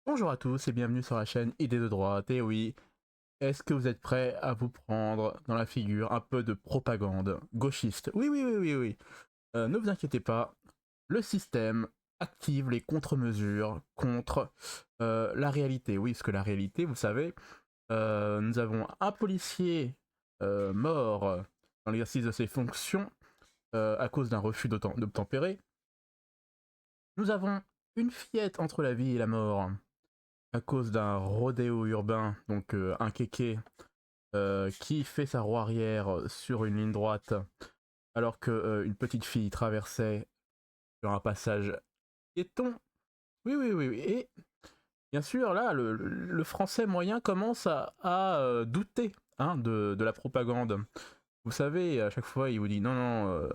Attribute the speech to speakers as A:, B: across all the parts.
A: Bonjour à tous et bienvenue sur la chaîne Idées de droite. Et oui, est-ce que vous êtes prêts à vous prendre dans la figure un peu de propagande gauchiste? Oui, oui, oui, oui, oui. Ne vous inquiétez pas, le système active les contre-mesures contre la réalité. Oui, parce que la réalité, vous savez, nous avons un policier mort dans l'exercice de ses fonctions à cause d'un refus d'obtempérer. Nous avons une fillette entre la vie et la mort à cause d'un rodéo urbain, donc un kéké qui fait sa roue arrière sur une ligne droite alors qu'une petite fille traversait sur un passage piéton. Oui, oui, oui, oui. Et bien sûr, là, le français moyen commence à douter hein, de la propagande. Vous savez, à chaque fois, il vous dit non, non,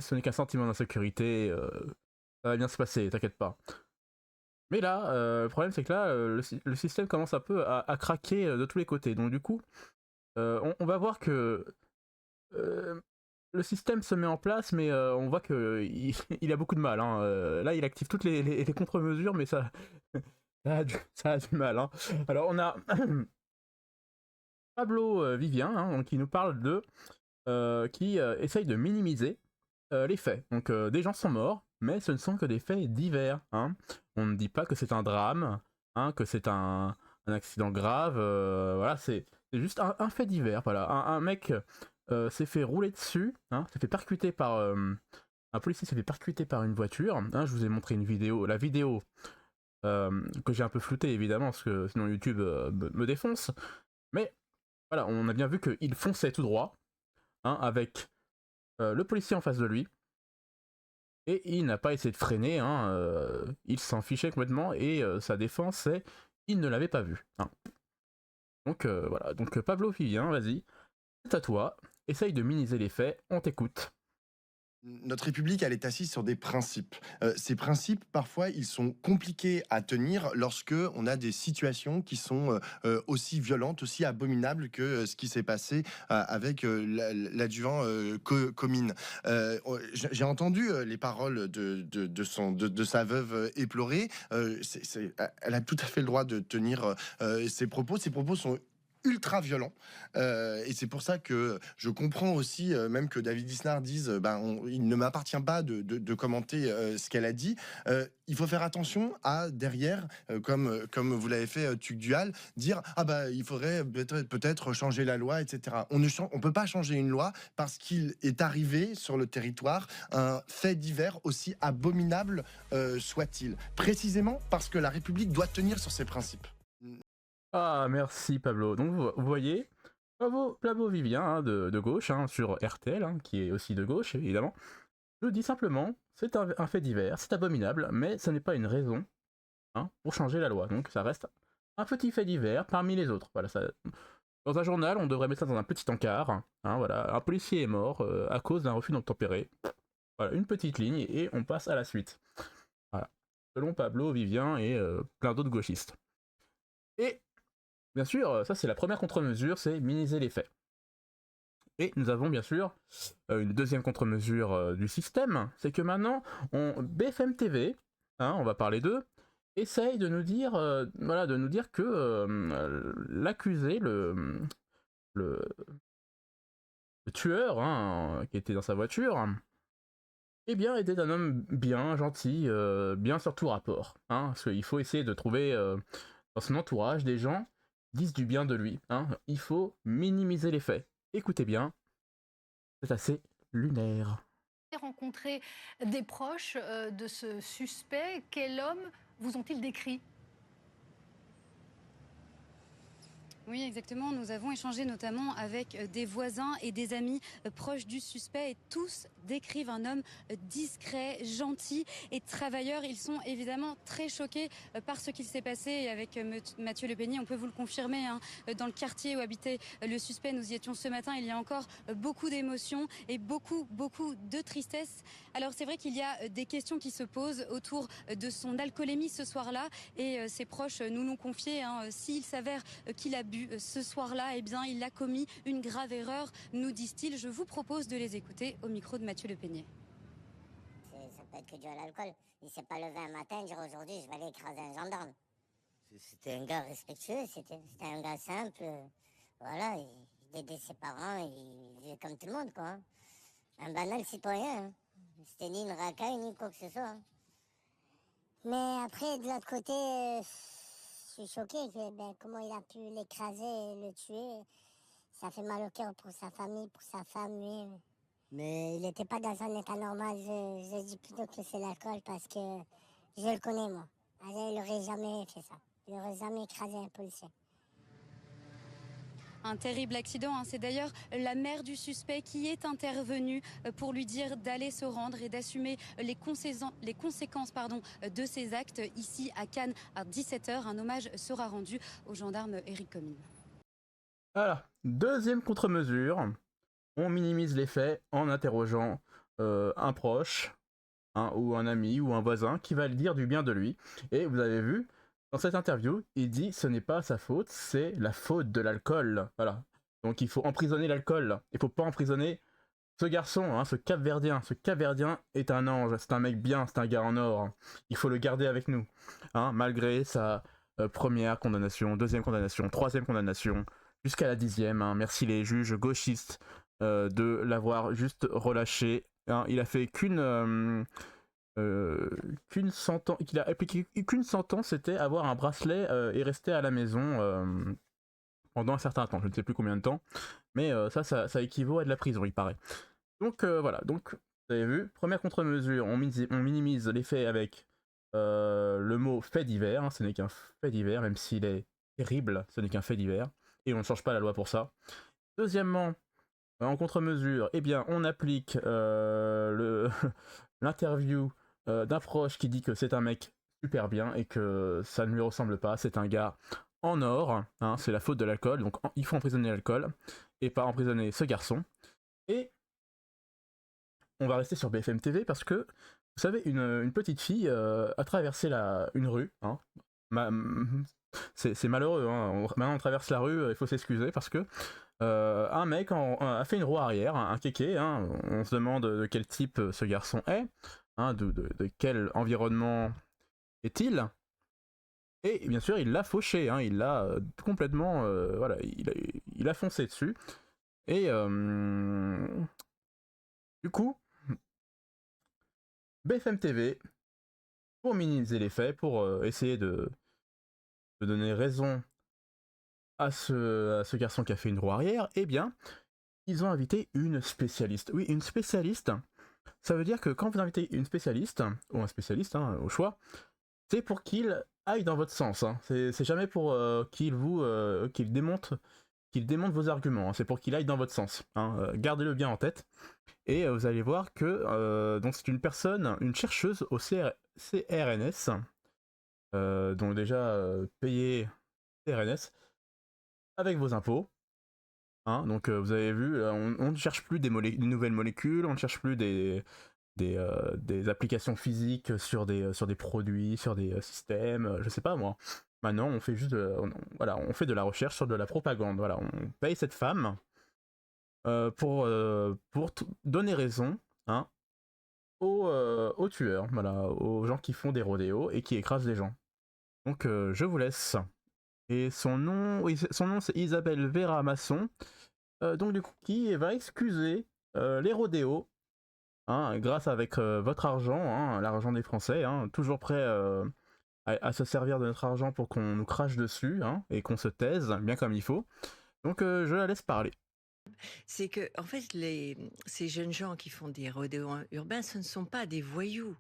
A: ce n'est qu'un sentiment d'insécurité, ça va bien se passer, t'inquiète pas. Mais là, le problème c'est que là, le système commence un peu à craquer de tous les côtés. Donc du coup, on va voir que euh, le système se met en place, mais on voit qu'il il a beaucoup de mal. Hein. Là, il active toutes les contre-mesures, mais ça a du mal. Hein. Alors on a Pablo Vivien, hein, donc, qui nous parle qui essaye de minimiser les faits. Donc des gens sont morts, mais ce ne sont que des faits divers. Hein. On ne dit pas que c'est un drame, hein, que c'est un accident grave. Voilà, c'est juste un fait divers. Voilà, un mec s'est fait rouler dessus, hein, s'est fait percuter par un policier s'est fait percuter par une voiture. Hein, je vous ai montré une vidéo, la vidéo que j'ai un peu floutée évidemment parce que sinon YouTube me défonce. Mais voilà, on a bien vu qu'il fonçait tout droit, hein, avec le policier en face de lui. Et il n'a pas essayé de freiner, hein, il s'en fichait complètement et sa défense c'est il ne l'avait pas vu. Hein. Donc voilà, donc Pablo Vivien, vas-y, c'est à toi, essaye de minimiser les faits, on t'écoute.
B: Notre République, elle est assise sur des principes. Ces principes, parfois, ils sont compliqués à tenir lorsque on a des situations qui sont aussi violentes, aussi abominables que ce qui s'est passé avec l'adjuvant Comines. J'ai entendu les paroles de sa veuve éplorée. Elle a tout à fait le droit de tenir ses propos. Ses propos sont ultra violents. Et c'est pour ça que je comprends aussi, même que David Lisnard dise, il ne m'appartient pas de commenter ce qu'elle a dit. Il faut faire attention à derrière, comme vous l'avez fait, Tuc Dual, dire ah bah il faudrait peut-être changer la loi, etc. On peut pas changer une loi parce qu'il est arrivé sur le territoire un fait divers aussi abominable soit-il. Précisément parce que la République doit tenir sur ses principes.
A: Ah merci Pablo. Donc vous voyez, Pablo Vivien hein, de gauche hein, sur RTL, hein, qui est aussi de gauche évidemment, nous dit simplement c'est un fait divers, c'est abominable, mais ce n'est pas une raison hein, pour changer la loi. Donc ça reste un petit fait divers parmi les autres. Voilà, ça, dans un journal, on devrait mettre ça dans un petit encart. Hein, voilà, un policier est mort à cause d'un refus d'obtempérer. Voilà, une petite ligne et on passe à la suite. Voilà. Selon Pablo, Vivien et plein d'autres gauchistes. Et bien sûr, ça c'est la première contre-mesure, c'est minimiser les faits. Et nous avons bien sûr une deuxième contre-mesure du système, c'est que maintenant, BFM TV, hein, on va parler d'eux, essaye de nous dire, voilà, de nous dire que l'accusé, le, le tueur hein, qui était dans sa voiture, eh bien, était un homme bien, gentil, bien sur tout rapport. Hein, parce qu'il faut essayer de trouver dans son entourage des gens qui disent du bien de lui. Hein. Il faut minimiser les faits. Écoutez bien, c'est assez lunaire.
C: Rencontré des proches de ce suspect. Quel homme vous ont-ils décrit?
D: Oui, exactement. Nous avons échangé notamment avec des voisins et des amis proches du suspect et tous décrivent un homme discret, gentil et travailleur. Ils sont évidemment très choqués par ce qu'il s'est passé et avec Mathieu Le Peigny, on peut vous le confirmer, hein, dans le quartier où habitait le suspect, nous y étions ce matin, il y a encore beaucoup d'émotions et beaucoup de tristesse. Alors c'est vrai qu'il y a des questions qui se posent autour de son alcoolémie ce soir-là et ses proches nous l'ont confié. Hein, s'il s'avère qu'il a bu ce soir-là, eh bien, il a commis une grave erreur, nous disent-ils. Je vous propose de les écouter au micro de Mathieu Le Peignet.
E: Ça peut être que dû à l'alcool. Il s'est pas levé un matin et dire aujourd'hui je vais aller écraser un gendarme. C'était un gars respectueux, c'était un gars simple. Voilà, il aidait ses parents, il vivait comme tout le monde, quoi. Hein. Un banal citoyen. Hein. C'était ni une racaille, ni quoi que ce soit. Hein. Mais après, de l'autre côté, je suis choquée que comment il a pu l'écraser et le tuer. Ça fait mal au cœur pour sa famille, pour sa femme, lui. Mais il n'était pas dans un état normal. Je dis plutôt que c'est l'alcool parce que je le connais, moi. Il n'aurait jamais fait ça. Il n'aurait jamais écrasé un policier.
D: Un terrible accident, hein. C'est d'ailleurs la mère du suspect qui est intervenue pour lui dire d'aller se rendre et d'assumer les conséquences de ses actes ici à Cannes à 17h. Un hommage sera rendu au gendarme Éric Comines.
A: Voilà, deuxième contre-mesure, on minimise les faits en interrogeant un proche, ou un ami, ou un voisin qui va dire du bien de lui. Et vous avez vu, dans cette interview, il dit ce n'est pas sa faute, c'est la faute de l'alcool. Voilà. Donc il faut emprisonner l'alcool. Il faut pas emprisonner ce garçon, ce Cap-Verdien. Ce Cap-Verdien est un ange, c'est un mec bien, c'est un gars en or. Il faut le garder avec nous. Malgré sa première condamnation, deuxième condamnation, troisième condamnation, jusqu'à la 10e. Merci les juges gauchistes de l'avoir juste relâché. Il a fait qu'une sentence, qu'il a appliqué qu'une sentence, c'était avoir un bracelet et rester à la maison pendant un certain temps. Je ne sais plus combien de temps, mais ça équivaut à de la prison, il paraît. Donc voilà. Donc vous avez vu, première contre-mesure, on minimise les faits avec le mot fait divers. Ce n'est qu'un fait divers, même s'il est terrible, ce n'est qu'un fait divers, et on ne change pas la loi pour ça. Deuxièmement, en contre-mesure, eh bien, on applique l'interview d'un proche qui dit que c'est un mec super bien et que ça ne lui ressemble pas, c'est un gars en or, c'est la faute de l'alcool, donc il faut emprisonner l'alcool et pas emprisonner ce garçon. Et on va rester sur BFM TV parce que, vous savez, une petite fille a traversé une rue, c'est malheureux, maintenant on traverse la rue, il faut s'excuser parce que un mec a fait une roue arrière, un kéké, on se demande de quel type ce garçon est, de quel environnement est-il, et bien sûr il l'a fauché, il l'a complètement, voilà, il a foncé dessus, et du coup, BFM TV, pour minimiser les faits, pour essayer de donner raison à ce garçon qui a fait une roue arrière, eh bien, ils ont invité une spécialiste. Oui, une spécialiste, ça veut dire que quand vous invitez une spécialiste, ou un spécialiste, au choix, c'est pour qu'il aille dans votre sens. C'est jamais pour qu'il démonte vos arguments. C'est pour qu'il aille dans votre sens. Gardez-le bien en tête. Et vous allez voir que donc c'est une chercheuse au CRNS, donc déjà payée CRNS avec vos impôts. Donc vous avez vu, on ne cherche plus des nouvelles molécules, on ne cherche plus des applications physiques sur des produits, sur des systèmes, je sais pas moi. Maintenant, on fait juste on fait de la recherche sur de la propagande. Voilà, on paye cette femme pour donner raison aux tueurs, voilà, aux gens qui font des rodéos et qui écrasent les gens. Donc je vous laisse. Et son nom c'est Isabelle Vera Masson, donc du coup qui va excuser les rodéos, grâce avec votre argent, l'argent des Français, toujours prêt à se servir de notre argent pour qu'on nous crache dessus, et qu'on se taise bien comme il faut. Donc je la laisse parler.
F: C'est que, en fait, ces jeunes gens qui font des rodéos urbains, ce ne sont pas des voyous.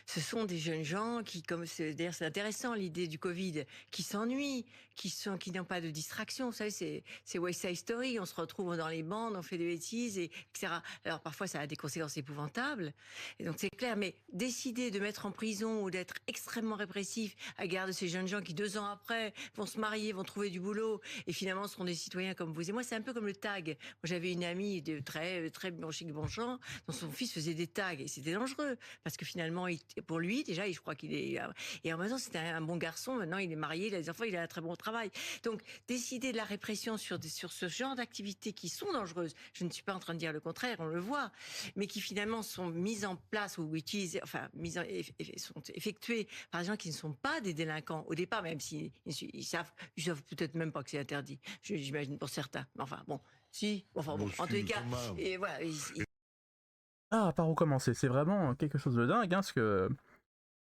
F: Ce sont des jeunes gens qui, d'ailleurs, c'est intéressant l'idée du Covid, qui s'ennuient, qui n'ont pas de distraction. Vous savez, c'est West Side Story. On se retrouve dans les bandes, on fait des bêtises, etc. Alors parfois, ça a des conséquences épouvantables. Et donc c'est clair. Mais décider de mettre en prison ou d'être extrêmement répressif à l'égard de ces jeunes gens qui 2 ans après vont se marier, vont trouver du boulot et finalement seront des citoyens comme vous et moi, c'est un peu comme le tag. Moi, j'avais une amie de très très bon chic bon champ dont son fils faisait des tags et c'était dangereux parce que finalement pour lui, déjà, je crois qu'il est... Et en même temps, c'était un bon garçon. Maintenant, il est marié, il a des enfants, il a un très bon travail. Donc, décider de la répression sur ce genre d'activités qui sont dangereuses, je ne suis pas en train de dire le contraire, on le voit, mais qui finalement sont mises en place ou utilisées, enfin, sont effectuées par des gens qui ne sont pas des délinquants au départ, même s'ils savent peut-être même pas que c'est interdit, j'imagine pour certains. Mais enfin, bon, si, enfin bon, en tous les cas, et voilà.
A: Ah, par où commencer? C'est vraiment quelque chose de dingue, hein, parce que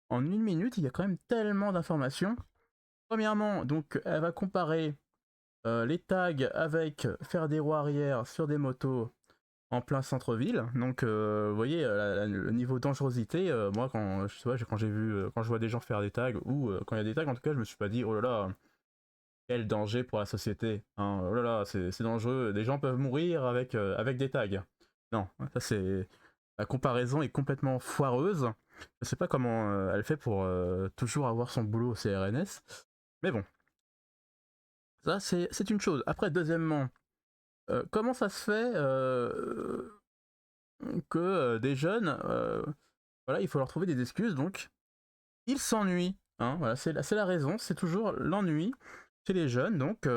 A: en 1 minute, il y a quand même tellement d'informations. Premièrement, donc, elle va comparer les tags avec faire des roues arrière sur des motos en plein centre-ville. Donc, vous voyez, le niveau de dangerosité, moi, quand j'ai vu, quand je vois des gens faire des tags, ou quand il y a des tags, en tout cas, je me suis pas dit, oh là là, quel danger pour la société, hein, oh là là, c'est dangereux, des gens peuvent mourir avec des tags. Non, ça c'est... La comparaison est complètement foireuse. Je sais pas comment elle fait pour toujours avoir son boulot au CRNS. Mais bon. Ça, c'est une chose. Après, deuxièmement, comment ça se fait que des jeunes, voilà, il faut leur trouver des excuses, donc ils s'ennuient. Hein, voilà, c'est la raison, c'est toujours l'ennui chez les jeunes. Donc,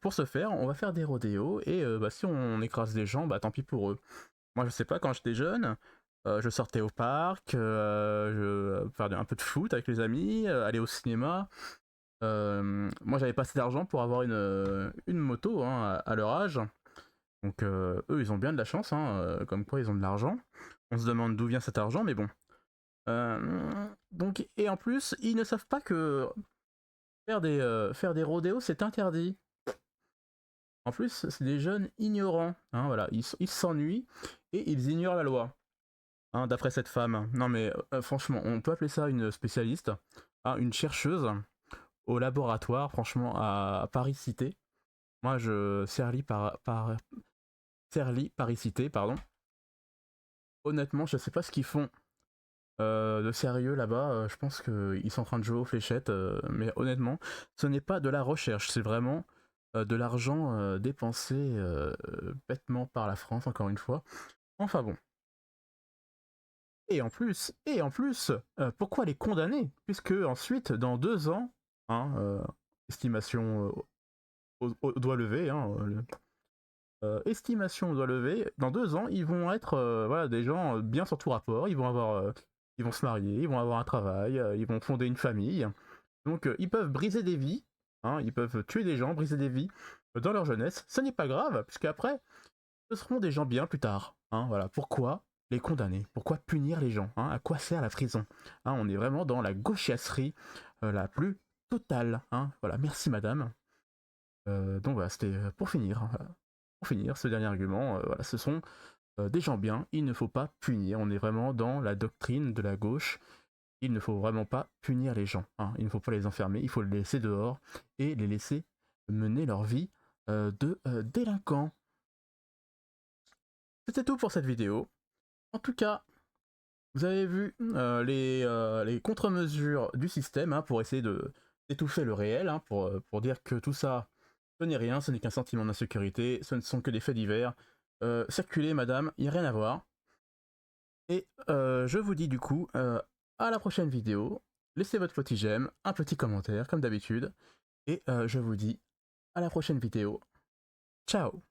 A: pour ce faire, on va faire des rodéos, et bah, si on écrase des gens, bah tant pis pour eux. Moi, je sais pas, quand j'étais jeune, je sortais au parc, je faire un peu de foot avec les amis, aller au cinéma. Moi, j'avais pas assez d'argent pour avoir une moto, hein, à leur âge. Donc, eux, ils ont bien de la chance, hein, comme quoi ils ont de l'argent. On se demande d'où vient cet argent, mais bon. Donc, et en plus, ils ne savent pas que faire des rodéos, c'est interdit. En plus, c'est des jeunes ignorants, hein, voilà, ils s'ennuient et ils ignorent la loi, hein, d'après cette femme. Non mais franchement, on peut appeler ça une spécialiste, hein, une chercheuse au laboratoire, franchement, à Paris-Cité. Moi, Paris-Cité, pardon. Honnêtement, je sais pas ce qu'ils font de sérieux là-bas. Je pense qu'ils sont en train de jouer aux fléchettes, mais honnêtement, ce n'est pas de la recherche, c'est vraiment de l'argent dépensé bêtement par la France, encore une fois. Enfin bon. Et en plus, pourquoi les condamner? Puisque ensuite, dans 2 ans, hein, estimation au doigt levé, hein, estimation au doigt levé, dans 2 ans, ils vont être voilà, des gens bien sur tout rapport, ils vont se marier, ils vont avoir un travail, ils vont fonder une famille. Donc ils peuvent briser des vies, hein, ils peuvent tuer des gens, briser des vies dans leur jeunesse. Ce n'est pas grave, puisque après, ce seront des gens bien plus tard. Hein, voilà. Pourquoi les condamner? Pourquoi punir les gens, hein? À quoi sert la prison? Hein, on est vraiment dans la gauchiasserie la plus totale. Hein, voilà. Merci madame. Donc voilà, c'était pour finir. Hein, voilà. Pour finir, ce dernier argument, voilà, ce sont des gens bien, il ne faut pas punir. On est vraiment dans la doctrine de la gauche. Il ne faut vraiment pas punir les gens. Hein. Il ne faut pas les enfermer, il faut les laisser dehors et les laisser mener leur vie de délinquants. C'était tout pour cette vidéo. En tout cas, vous avez vu les contre-mesures du système, hein, pour essayer d'étouffer le réel, hein, pour dire que tout ça, ce n'est rien, ce n'est qu'un sentiment d'insécurité, ce ne sont que des faits divers. Circulez madame, il n'y a rien à voir. Et je vous dis du coup à la prochaine vidéo. Laissez votre petit j'aime, un petit commentaire comme d'habitude. Et je vous dis à la prochaine vidéo. Ciao!